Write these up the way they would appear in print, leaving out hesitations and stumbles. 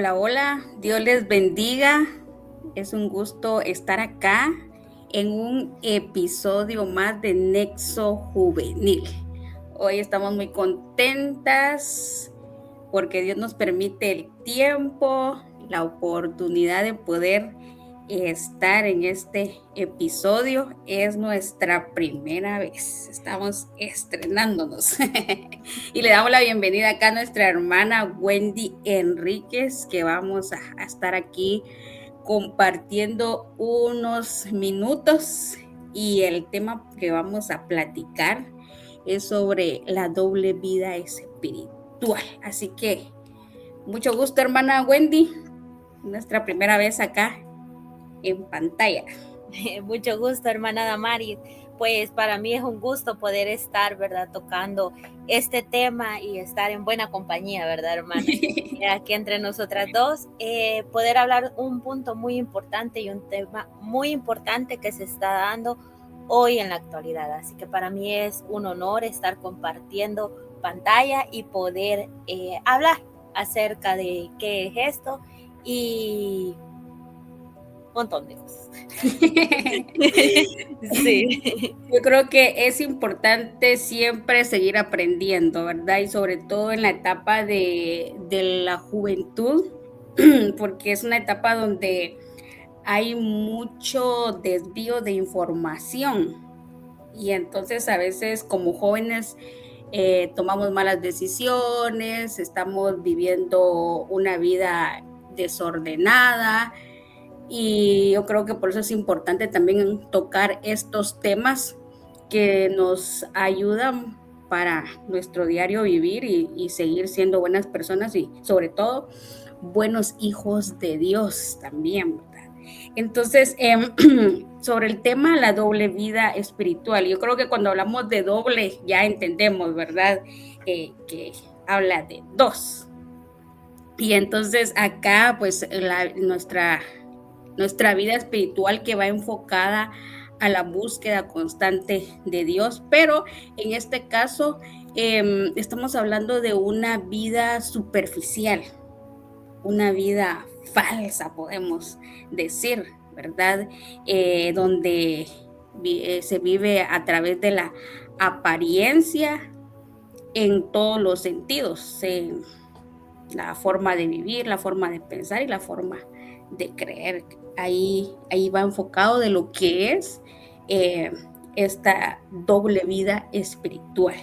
Hola, hola, Dios les bendiga. Es un gusto estar acá en un episodio más de Nexo Juvenil. Hoy estamos muy contentas porque Dios nos permite el tiempo, la oportunidad de poder estar en este episodio. Es nuestra primera vez, estamos estrenándonos. Y le damos la bienvenida acá a nuestra hermana Wendy Enríquez, que vamos a estar aquí compartiendo unos minutos, y el tema que vamos a platicar es sobre la doble vida espiritual. Así que mucho gusto, hermana Wendy, nuestra primera vez acá en pantalla. Mucho gusto, hermana Damaris. Pues para mí es un gusto poder estar, ¿verdad?, tocando este tema y estar en buena compañía, ¿verdad, hermana? Aquí entre nosotras dos, poder hablar un punto muy importante y un tema muy importante que se está dando hoy en la actualidad. Así que para mí es un honor estar compartiendo pantalla y poder hablar acerca de qué es esto y un montón de cosas. Sí. Yo creo que es importante siempre seguir aprendiendo, ¿verdad? Y sobre todo en la etapa de la juventud, porque es una etapa donde hay mucho desvío de información, y entonces a veces como jóvenes tomamos malas decisiones, estamos viviendo una vida desordenada, y yo creo que por eso es importante también tocar estos temas que nos ayudan para nuestro diario vivir y seguir siendo buenas personas, y sobre todo buenos hijos de Dios también, ¿verdad? Entonces, sobre el tema la doble vida espiritual, yo creo que cuando hablamos de doble ya entendemos, ¿verdad? Que habla de dos. Y entonces acá pues nuestra vida espiritual, que va enfocada a la búsqueda constante de Dios, pero en este caso estamos hablando de una vida superficial, una vida falsa, podemos decir, ¿verdad? Donde se vive a través de la apariencia en todos los sentidos, en la forma de vivir, la forma de pensar y la forma de creer. Ahí va enfocado de lo que es esta doble vida espiritual.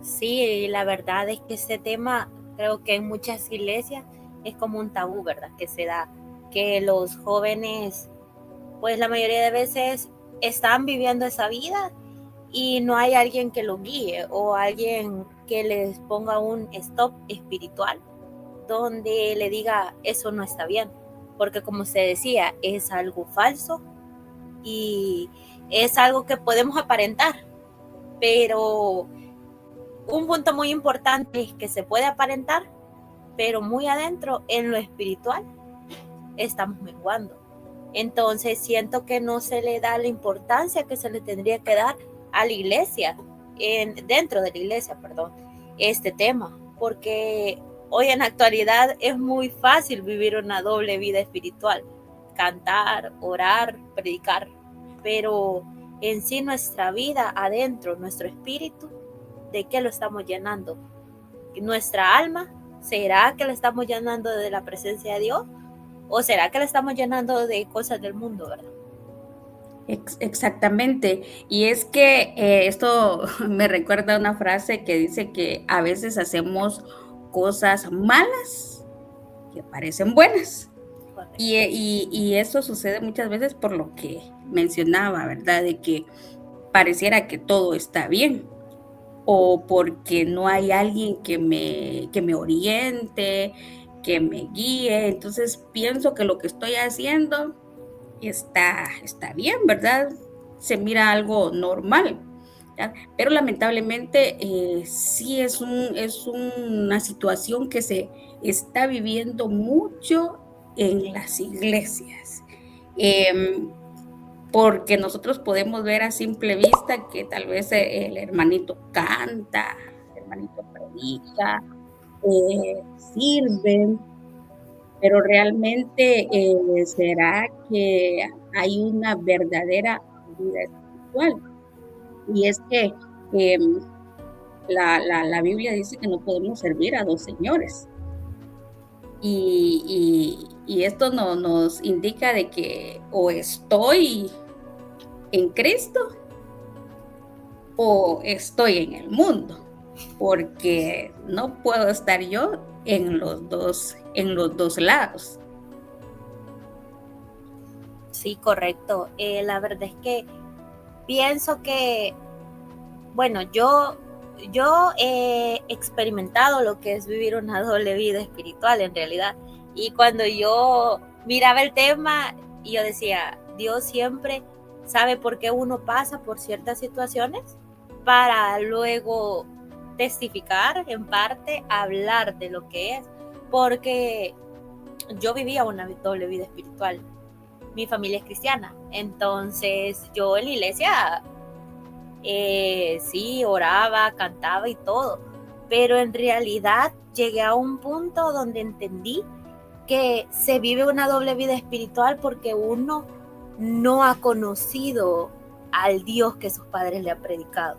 Sí, la verdad es que este tema creo que en muchas iglesias es como un tabú, ¿verdad? Que se da, que los jóvenes, pues la mayoría de veces están viviendo esa vida y no hay alguien que lo guíe o alguien que les ponga un stop espiritual donde le diga eso no está bien, porque como se decía, es algo falso y es algo que podemos aparentar, pero un punto muy importante es que se puede aparentar, pero muy adentro, en lo espiritual, estamos menguando. Entonces siento que no se le da la importancia que se le tendría que dar a la iglesia, dentro de la iglesia, perdón, este tema, porque hoy en la actualidad es muy fácil vivir una doble vida espiritual, cantar, orar, predicar, pero en sí nuestra vida adentro, nuestro espíritu, ¿de qué lo estamos llenando? ¿Nuestra alma? ¿Será que la estamos llenando de la presencia de Dios? ¿O será que la estamos llenando de cosas del mundo, verdad? Exactamente. Y es que esto me recuerda a una frase que dice que a veces hacemos cosas malas que parecen buenas. Y eso sucede muchas veces por lo que mencionaba, ¿verdad? De que pareciera que todo está bien, o porque no hay alguien que me oriente, que me guíe. Entonces pienso que lo que estoy haciendo está bien, ¿verdad? Se mira algo normal, ¿ya? Pero lamentablemente sí es una situación que se está viviendo mucho en las iglesias. Porque nosotros podemos ver a simple vista que tal vez el hermanito canta, el hermanito predica, sirven, pero realmente será que hay una verdadera vida espiritual. Y es que em, la Biblia dice que no podemos servir a dos señores. Y esto nos indica de que o estoy en Cristo o estoy en el mundo, porque no puedo estar yo en los dos lados. Sí, correcto. La verdad es que pienso que, bueno, yo he experimentado lo que es vivir una doble vida espiritual en realidad. Y cuando yo miraba el tema, yo decía, Dios siempre sabe por qué uno pasa por ciertas situaciones para luego testificar, en parte, hablar de lo que es. Porque yo vivía una doble vida espiritual. Mi familia es cristiana, entonces yo en la iglesia sí oraba, cantaba y todo, pero en realidad llegué a un punto donde entendí que se vive una doble vida espiritual porque uno no ha conocido al Dios que sus padres le han predicado,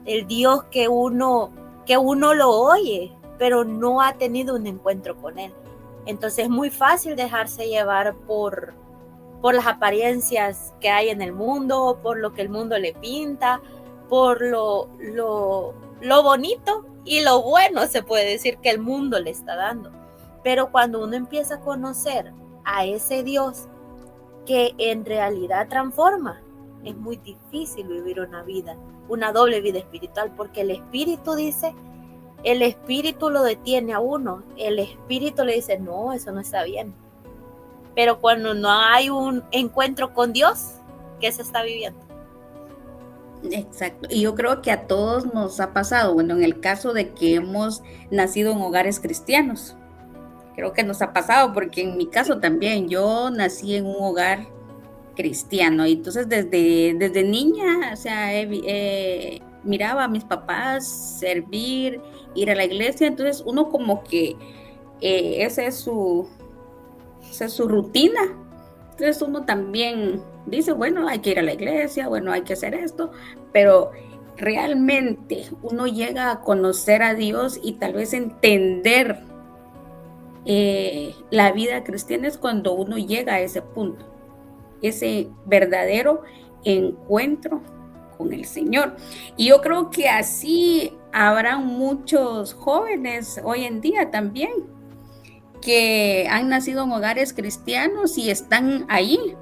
el Dios que uno lo oye, pero no ha tenido un encuentro con él. Entonces es muy fácil dejarse llevar por las apariencias que hay en el mundo, por lo que el mundo le pinta, por lo bonito y lo bueno, se puede decir, que el mundo le está dando. Pero cuando uno empieza a conocer a ese Dios que en realidad transforma, es muy difícil vivir una doble vida espiritual, porque el Espíritu dice, el Espíritu lo detiene a uno, el Espíritu le dice, no, eso no está bien. Pero cuando no hay un encuentro con Dios, ¿qué se está viviendo? Exacto. Y yo creo que a todos nos ha pasado, bueno, en el caso de que hemos nacido en hogares cristianos, creo que nos ha pasado, porque en mi caso también, yo nací en un hogar cristiano, y entonces desde niña, o sea, miraba a mis papás servir, ir a la iglesia, entonces uno como que esa es su rutina. Entonces uno también dice, bueno, hay que ir a la iglesia, bueno, hay que hacer esto, pero realmente uno llega a conocer a Dios y tal vez entender la vida cristiana es cuando uno llega a ese punto, ese verdadero encuentro con el Señor. Y yo creo que así habrá muchos jóvenes hoy en día también que han nacido en hogares cristianos y están ahí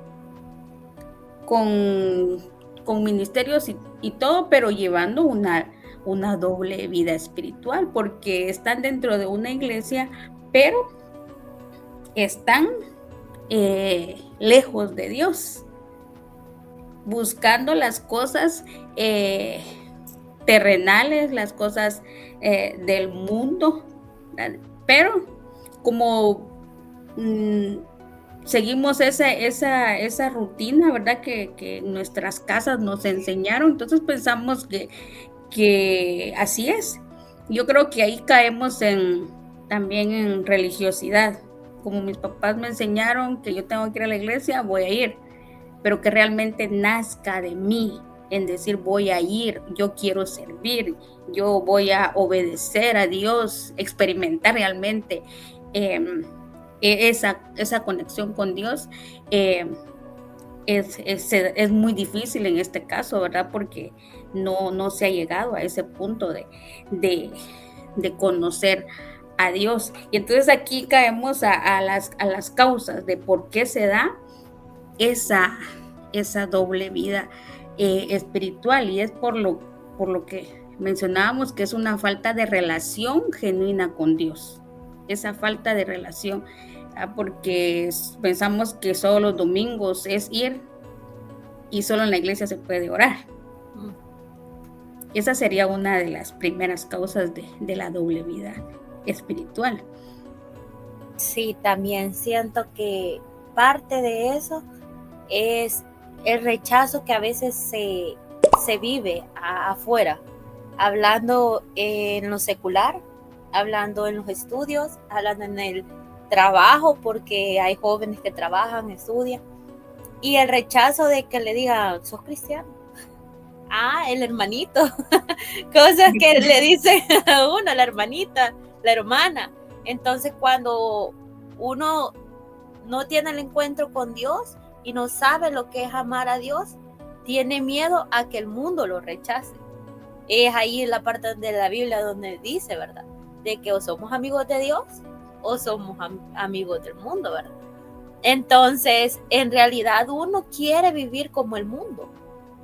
con ministerios y todo, pero llevando una doble vida espiritual, porque están dentro de una iglesia, pero están lejos de Dios, buscando las cosas terrenales, las cosas del mundo, ¿verdad? Pero como seguimos esa rutina, ¿verdad? Que nuestras casas nos enseñaron, entonces pensamos que así es. Yo creo que ahí caemos también en religiosidad. Como mis papás me enseñaron que yo tengo que ir a la iglesia, voy a ir, pero que realmente nazca de mí, en decir voy a ir, yo quiero servir, yo voy a obedecer a Dios, experimentar realmente esa conexión con Dios. Es muy difícil en este caso, ¿verdad? Porque no se ha llegado a ese punto de conocer a Dios. Y entonces aquí caemos a las causas de por qué se da esa doble vida espiritual, y es por lo que mencionábamos, que es una falta de relación genuina con Dios, esa falta de relación, porque pensamos que solo los domingos es ir y solo en la iglesia se puede orar. Esa sería una de las primeras causas de la doble vida espiritual. Sí, también siento que parte de eso es el rechazo que a veces se vive afuera, hablando en lo secular, hablando en los estudios, hablando en el trabajo, porque hay jóvenes que trabajan, estudian, y el rechazo de que le digan, sos cristiano, el hermanito, cosas que le dicen a uno, la hermanita, la hermana. Entonces cuando uno no tiene el encuentro con Dios y no sabe lo que es amar a Dios, tiene miedo a que el mundo lo rechace. Es ahí en la parte de la Biblia donde dice, ¿verdad? De que o somos amigos de Dios o somos amigos del mundo, ¿verdad? Entonces, en realidad uno quiere vivir como el mundo.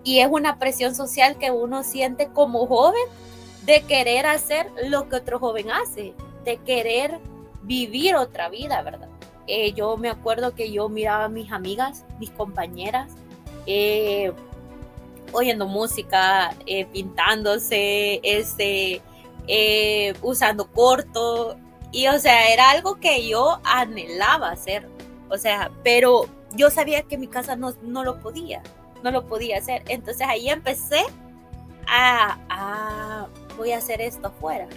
Y es una presión social que uno siente como joven de querer hacer lo que otro joven hace, de querer vivir otra vida, ¿verdad? Yo me acuerdo que yo miraba a mis amigas, mis compañeras, oyendo música, pintándose, usando corto, y o sea, era algo que yo anhelaba hacer, o sea, pero yo sabía que en mi casa no lo podía hacer. Entonces ahí empecé voy a hacer esto afuera.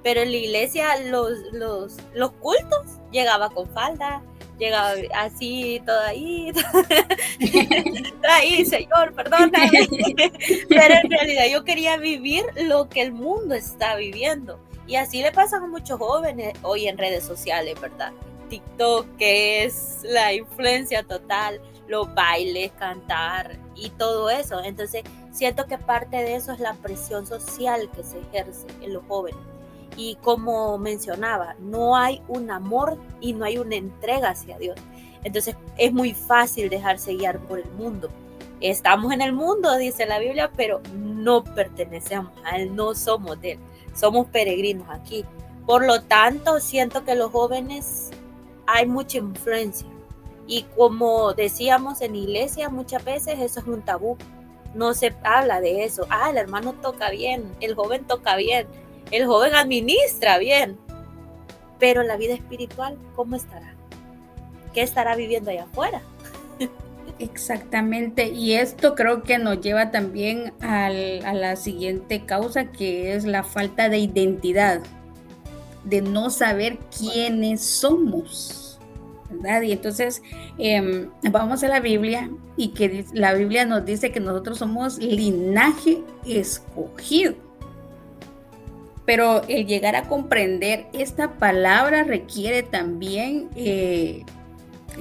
Pero en la iglesia los cultos llegaba con falda, llegaba así, toda ahí, ahí, Señor, perdóname. Pero en realidad yo quería vivir lo que el mundo está viviendo. Y así le pasan a muchos jóvenes hoy en redes sociales, ¿verdad? TikTok, que es la influencia total, los bailes, cantar y todo eso. Entonces siento que parte de eso es la presión social que se ejerce en los jóvenes. Y como mencionaba, no hay un amor y no hay una entrega hacia Dios. Entonces es muy fácil dejarse guiar por el mundo. Estamos en el mundo, dice la Biblia, pero no pertenecemos a Él, no somos de Él. Somos peregrinos aquí. Por lo tanto, siento que los jóvenes hay mucha influencia. Y como decíamos en iglesia, muchas veces eso es un tabú. No se habla de eso. El hermano toca bien, el joven toca bien, el joven administra bien. Pero la vida espiritual, ¿cómo estará? ¿Qué estará viviendo allá afuera? Exactamente, y esto creo que nos lleva también a la siguiente causa, que es la falta de identidad, de no saber quiénes somos, ¿verdad? Y entonces vamos a la Biblia, y que la Biblia nos dice que nosotros somos linaje escogido. Pero el llegar a comprender esta palabra requiere también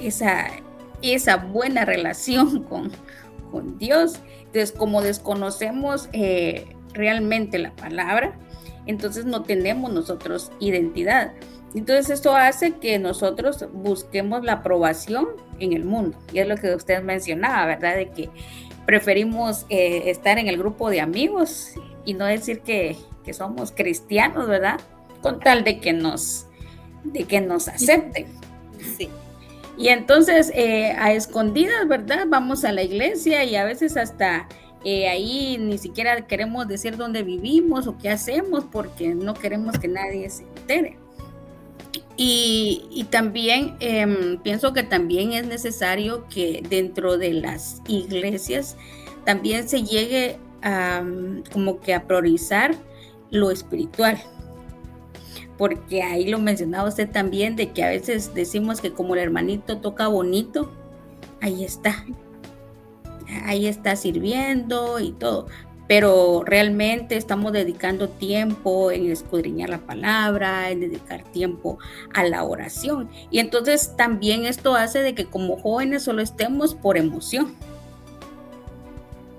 esa buena relación con Dios. Entonces, como desconocemos realmente la palabra, entonces no tenemos nosotros identidad. Entonces esto hace que nosotros busquemos la aprobación en el mundo. Y es lo que usted mencionaba, ¿verdad? De que preferimos estar en el grupo de amigos y no decir que somos cristianos, ¿verdad? Con tal de que nos acepten. Sí. Y entonces a escondidas, ¿verdad? Vamos a la iglesia y a veces hasta ahí ni siquiera queremos decir dónde vivimos o qué hacemos, porque no queremos que nadie se entere. Y también pienso que también es necesario que dentro de las iglesias también se llegue como que a priorizar lo espiritual. Porque ahí lo mencionaba usted también, de que a veces decimos que como el hermanito toca bonito, ahí está sirviendo y todo, pero realmente estamos dedicando tiempo en escudriñar la palabra, en dedicar tiempo a la oración. Y entonces también esto hace de que como jóvenes solo estemos por emoción,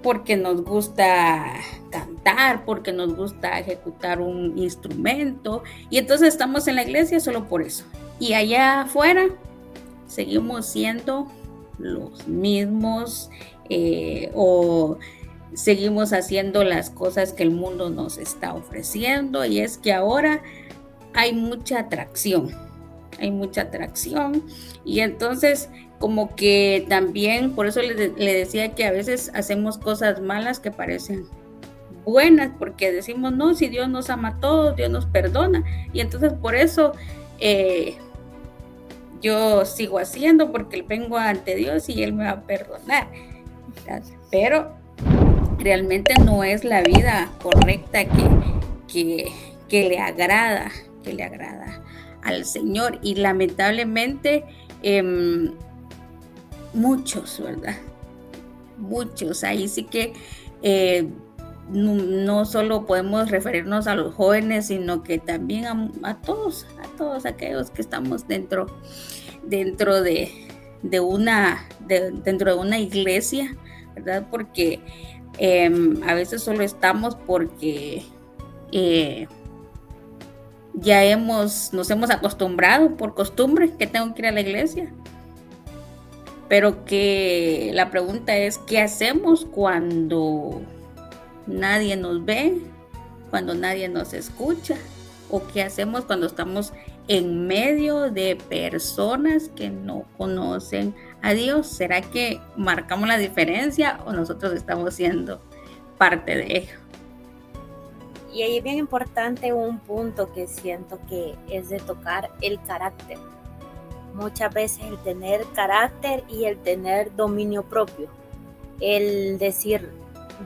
porque nos gusta cantar, porque nos gusta ejecutar un instrumento, y entonces estamos en la iglesia solo por eso. Y allá afuera seguimos siendo los mismos o seguimos haciendo las cosas que el mundo nos está ofreciendo. Y es que ahora hay mucha atracción, y entonces como que también, por eso le decía que a veces hacemos cosas malas que parecen buenas, porque decimos, no, si Dios nos ama a todos, Dios nos perdona, y entonces por eso yo sigo haciendo, porque vengo ante Dios y Él me va a perdonar. Pero realmente no es la vida correcta que le agrada que le agrada al Señor. Y lamentablemente muchos, ¿verdad? Muchos, ahí sí que no solo podemos referirnos a los jóvenes, sino que también a todos aquellos que estamos dentro de una iglesia, ¿verdad? Porque a veces solo estamos porque nos hemos acostumbrado por costumbre que tengo que ir a la iglesia. Pero que la pregunta es, ¿qué hacemos cuando nadie nos ve, cuando nadie nos escucha? ¿O qué hacemos cuando estamos en medio de personas que no conocen a Dios? ¿Será que marcamos la diferencia o nosotros estamos siendo parte de ello? Y ahí es bien importante un punto que siento que es de tocar el carácter. Muchas veces el tener carácter y el tener dominio propio. El decir,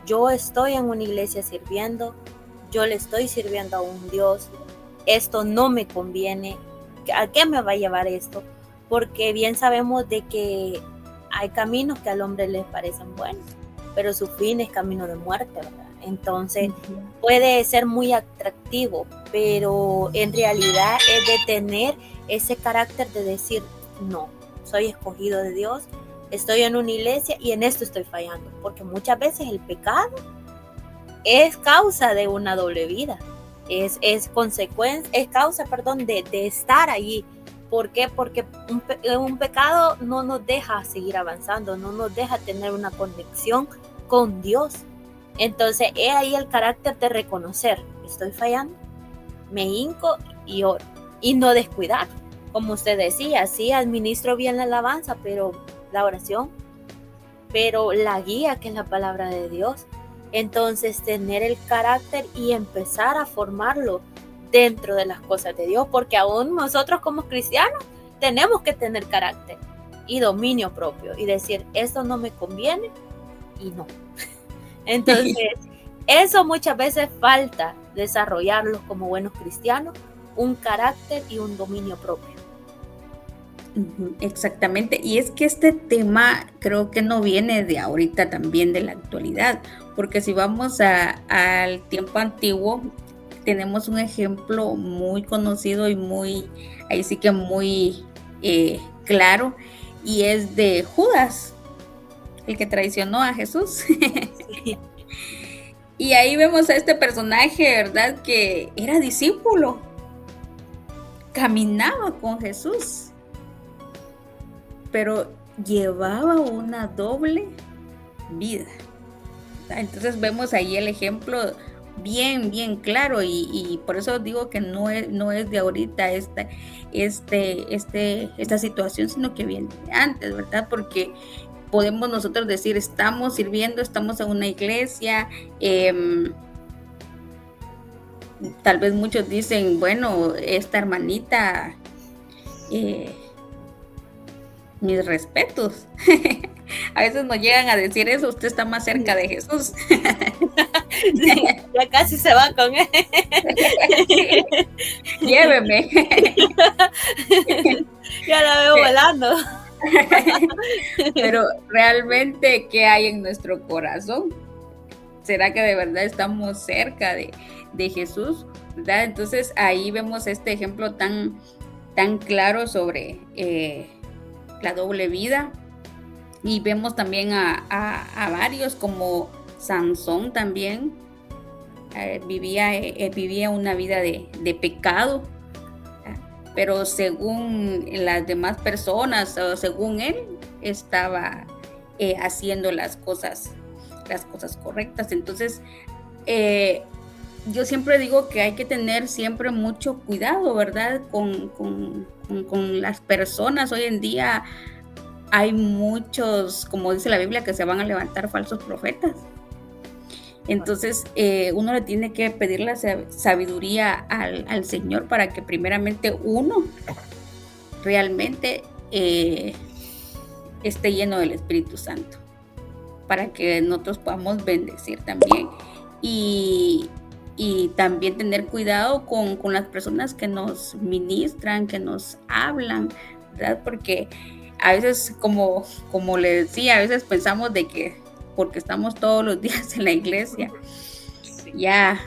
yo estoy en una iglesia sirviendo, yo le estoy sirviendo a un Dios, esto no me conviene, ¿a qué me va a llevar esto? Porque bien sabemos de que hay caminos que al hombre le parecen buenos, pero su fin es camino de muerte, ¿verdad? Entonces puede ser muy atractivo, pero en realidad es de tener ese carácter de decir, no, soy escogido de Dios, estoy en una iglesia y en esto estoy fallando, porque muchas veces el pecado es causa de una doble vida, es causa de estar allí. ¿Por qué? Porque un pecado no nos deja seguir avanzando, no nos deja tener una conexión con Dios. Entonces es ahí el carácter de reconocer, estoy fallando, me hinco y oro, y no descuidar. Como usted decía, sí, administro bien la alabanza, pero la oración, pero la guía, que es la palabra de Dios. Entonces tener el carácter y empezar a formarlo dentro de las cosas de Dios, porque aún nosotros como cristianos tenemos que tener carácter y dominio propio y decir, esto no me conviene y no. Entonces, eso muchas veces falta desarrollarlos como buenos cristianos, un carácter y un dominio propio. Exactamente, y es que este tema creo que no viene de ahorita, también de la actualidad, porque si vamos al tiempo antiguo, tenemos un ejemplo muy conocido y ahí sí que muy claro, y es de Judas, el que traicionó a Jesús. Sí. Y ahí vemos a este personaje, ¿verdad? Que era discípulo, caminaba con Jesús, pero llevaba una doble vida. Entonces vemos ahí el ejemplo bien claro, y por eso digo que no es de ahorita esta situación, sino que viene de antes, ¿verdad? Porque podemos nosotros decir, estamos sirviendo, estamos en una iglesia, tal vez muchos dicen, bueno, esta hermanita, mis respetos. A veces nos llegan a decir eso, usted está más cerca de Jesús. Sí, ya casi se va con él. Sí. Lléveme. Ya la veo volando. Pero realmente, ¿qué hay en nuestro corazón? ¿Será que de verdad estamos cerca de Jesús? ¿Verdad? Entonces ahí vemos este ejemplo tan claro sobre la doble vida, y vemos también a varios, como Sansón también vivía una vida de pecado, pero según las demás personas, o según él, estaba haciendo las cosas correctas. Entonces yo siempre digo que hay que tener siempre mucho cuidado, ¿verdad? Con las personas. Hoy en día hay muchos, como dice la Biblia, que se van a levantar falsos profetas. Entonces uno le tiene que pedir la sabiduría al Señor, para que primeramente uno realmente esté lleno del Espíritu Santo, para que nosotros podamos bendecir también. Y y también tener cuidado con las personas que nos ministran, que nos hablan, ¿verdad? Porque a veces, como le decía, a veces pensamos de que porque estamos todos los días en la iglesia, ya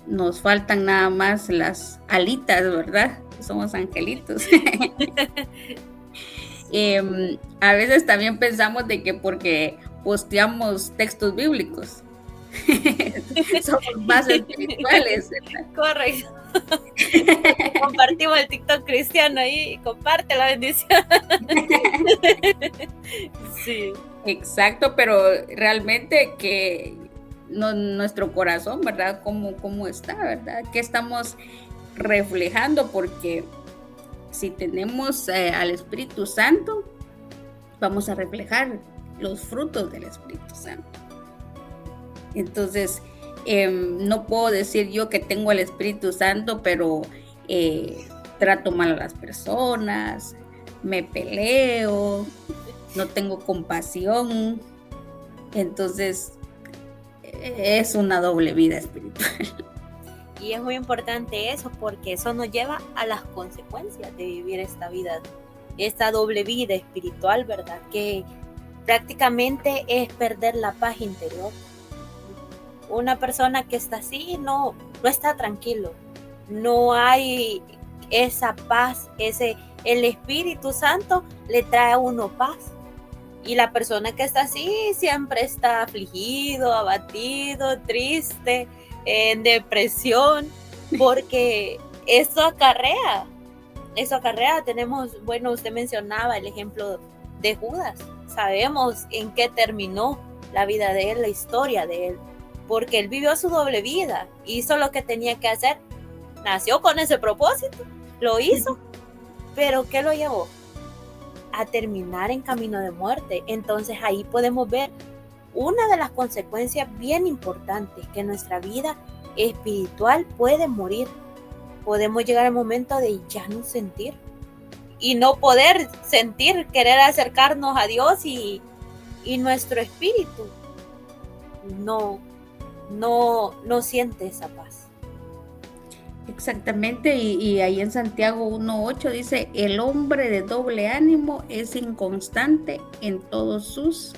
nos faltan nada más las alitas, ¿verdad? Somos angelitos. A veces también pensamos de que porque posteamos textos bíblicos somos más espirituales, ¿verdad? Correcto. Compartimos el TikTok cristiano ahí, comparte la bendición. Sí. Exacto, pero realmente que nuestro corazón, ¿verdad? ¿Cómo está, verdad? ¿Qué estamos reflejando? Porque si tenemos al Espíritu Santo, vamos a reflejar los frutos del Espíritu Santo. Entonces, no puedo decir yo que tengo el Espíritu Santo, pero trato mal a las personas, me peleo, no tengo compasión. Entonces, es una doble vida espiritual. Y es muy importante eso, porque eso nos lleva a las consecuencias de vivir esta vida, esta doble vida espiritual, ¿verdad? Que prácticamente es perder la paz interior. Una persona que está así no está tranquilo, no hay esa paz, el Espíritu Santo le trae a uno paz. Y la persona que está así siempre está afligido, abatido, triste, en depresión, porque eso acarrea. Tenemos, bueno, usted mencionaba el ejemplo de Judas, sabemos en qué terminó la vida de él, la historia de él, porque él vivió su doble vida, hizo lo que tenía que hacer, nació con ese propósito, lo hizo, pero ¿qué lo llevó? A terminar en camino de muerte. Entonces ahí podemos ver una de las consecuencias bien importantes, que nuestra vida espiritual puede morir. Podemos llegar al momento de ya no sentir y no poder sentir, querer acercarnos a Dios y nuestro espíritu no siente esa paz. Exactamente, y ahí en Santiago 1:8 dice, el hombre de doble ánimo es inconstante en todos sus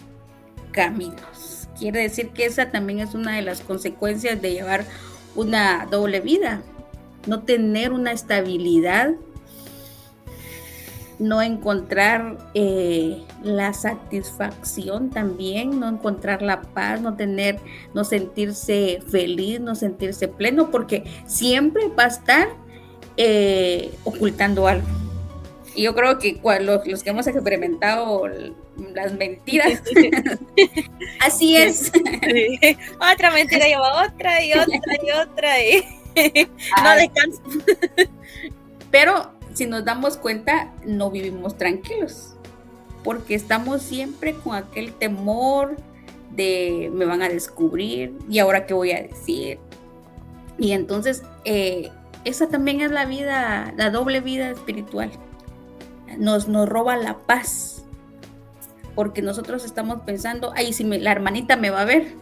caminos. Quiere decir que esa también es una de las consecuencias de llevar una doble vida, no tener una estabilidad, no encontrar la satisfacción también, no encontrar la paz, no sentirse feliz, no sentirse pleno, porque siempre va a estar ocultando algo. Y yo creo que los que hemos experimentado las mentiras, así es. Sí. Otra mentira lleva otra y no descansa. Pero si nos damos cuenta, no vivimos tranquilos, porque estamos siempre con aquel temor de me van a descubrir y ahora qué voy a decir. Y entonces esa también es la doble vida espiritual. Nos roba la paz, porque nosotros estamos pensando, ay, si la hermanita me va a ver,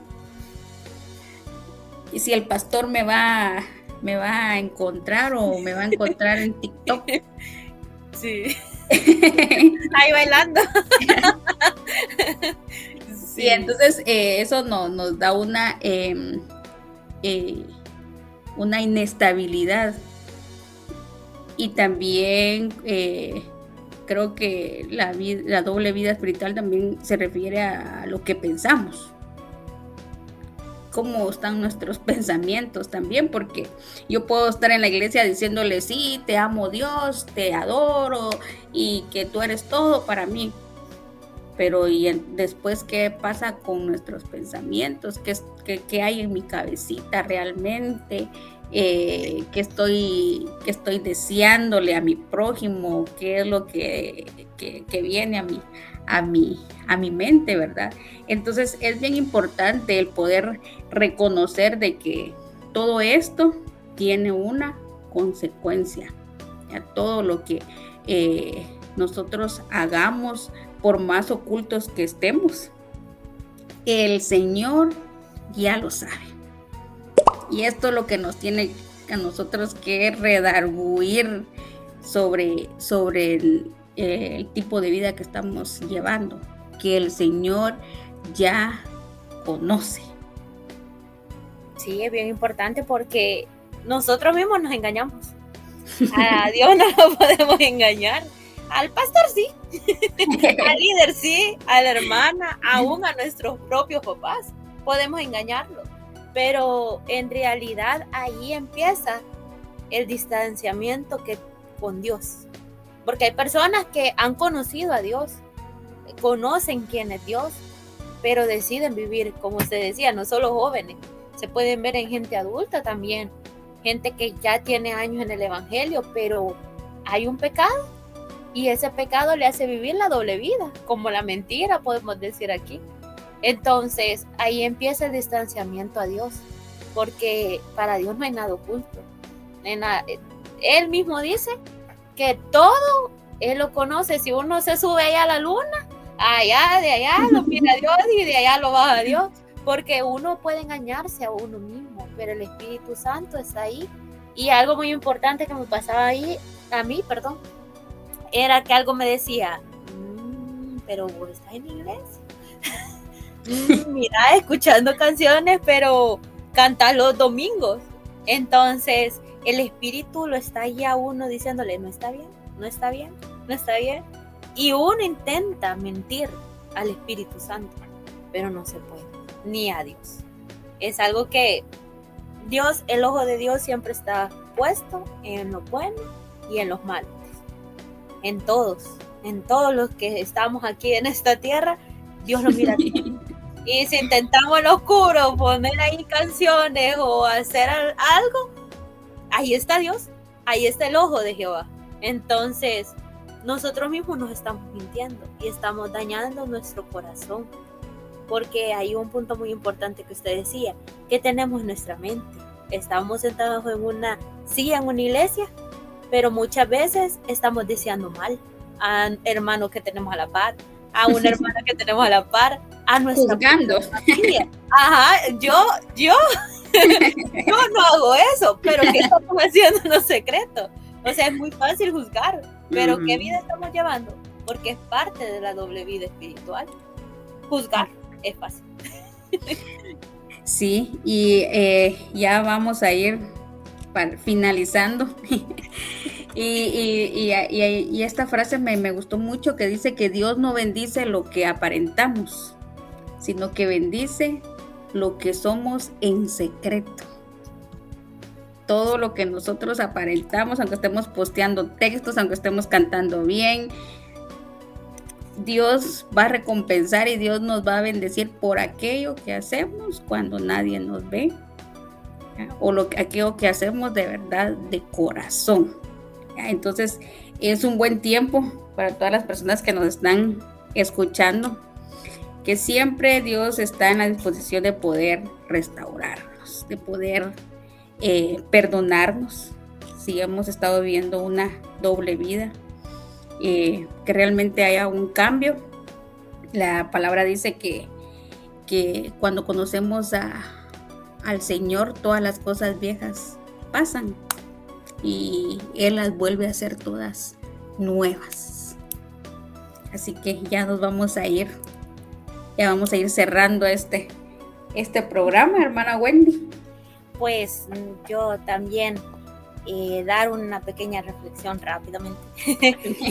y si el pastor me va a encontrar o me va a encontrar en TikTok. Sí. Ahí bailando. Sí, entonces eso nos da una inestabilidad. Y también creo que la doble vida espiritual también se refiere a lo que pensamos. Cómo están nuestros pensamientos también, porque yo puedo estar en la iglesia diciéndole, sí, te amo Dios, te adoro y que tú eres todo para mí, pero después, ¿qué pasa con nuestros pensamientos? ¿Qué hay en mi cabecita realmente? ¿Qué estoy deseándole a mi prójimo? ¿Qué es lo que viene a mi mente, verdad? Entonces es bien importante el poder reconocer de que todo esto tiene una consecuencia. A todo lo que nosotros hagamos, por más ocultos que estemos, el Señor ya lo sabe. Y esto es lo que nos tiene a nosotros que redarguir sobre el tipo de vida que estamos llevando, que el Señor ya conoce. Sí, es bien importante porque nosotros mismos nos engañamos. A Dios no lo podemos engañar. Al pastor sí, al líder sí, a la hermana, aún a nuestros propios papás podemos engañarlo. Pero en realidad ahí empieza el distanciamiento con Dios. Porque hay personas que han conocido a Dios, conocen quién es Dios, pero deciden vivir, como usted decía, no solo jóvenes, se pueden ver en gente adulta también, gente que ya tiene años en el evangelio, pero hay un pecado y ese pecado le hace vivir la doble vida, como la mentira, podemos decir aquí. Entonces ahí empieza el distanciamiento a Dios, porque para Dios no hay nada oculto. Él mismo dice que todo Él lo conoce. Si uno se sube allá a la luna, de allá lo mira Dios y de allá lo baja Dios, porque uno puede engañarse a uno mismo, pero el Espíritu Santo está ahí. Y algo muy importante que me pasaba ahí, a mí, era que algo me decía, pero vos estás en la iglesia. Mira, escuchando canciones, pero cantas los domingos. Entonces el Espíritu lo está ahí a uno diciéndole, no está bien, no está bien, no está bien. Y uno intenta mentir al Espíritu Santo, pero no se puede, ni a Dios. Es algo que Dios, el ojo de Dios siempre está puesto en lo bueno y en los malos. En todos los que estamos aquí en esta tierra, Dios lo mira. Y si intentamos en lo oscuro poner ahí canciones o hacer algo, ahí está Dios, ahí está el ojo de Jehová. Entonces nosotros mismos nos estamos mintiendo y estamos dañando nuestro corazón, porque hay un punto muy importante que usted decía, que tenemos en nuestra mente. Estamos sentados en una silla, en una iglesia, pero muchas veces estamos deseando mal a hermanos que tenemos a la par, a una hermana que tenemos a la par, a nuestra familia. Ajá, yo no hago eso, pero ¿qué estamos haciendo en los secretos? O sea, es muy fácil juzgar, pero ¿qué vida estamos llevando? Porque es parte de la doble vida espiritual. Juzgar es fácil. Sí, y ya vamos a ir finalizando. Y esta frase me gustó mucho, que dice que Dios no bendice lo que aparentamos, sino que bendice lo que somos en secreto. Todo lo que nosotros aparentamos, aunque estemos posteando textos, aunque estemos cantando bien, Dios va a recompensar y Dios nos va a bendecir por aquello que hacemos cuando nadie nos ve, o aquello que hacemos de verdad, de corazón. Entonces es un buen tiempo para todas las personas que nos están escuchando, que siempre Dios está en la disposición de poder restaurarnos, de poder perdonarnos si hemos estado viviendo una doble vida, que realmente haya un cambio. La palabra dice que cuando conocemos al Señor, todas las cosas viejas pasan y Él las vuelve a hacer todas nuevas. Así que ya nos vamos a ir, cerrando este programa, hermana Wendy. Pues yo también dar una pequeña reflexión rápidamente.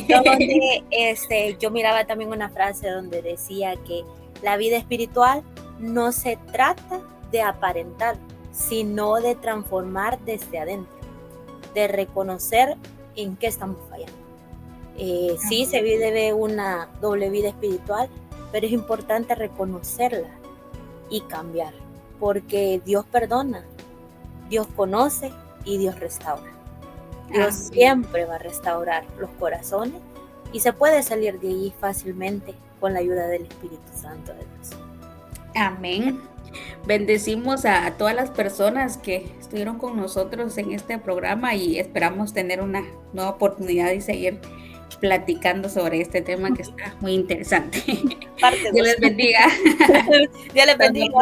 Donde, yo miraba también una frase donde decía que la vida espiritual no se trata de aparentar, sino de transformar desde adentro, de reconocer en qué estamos fallando. Sí, se vive una doble vida espiritual, pero es importante reconocerla y cambiar, porque Dios perdona, Dios conoce y Dios restaura. Dios siempre va a restaurar los corazones y se puede salir de allí fácilmente con la ayuda del Espíritu Santo de Dios. Amén. Bendecimos a todas las personas que estuvieron con nosotros en este programa y esperamos tener una nueva oportunidad y seguir platicando sobre este tema que está muy interesante. Dios les bendiga. Dios les bendiga.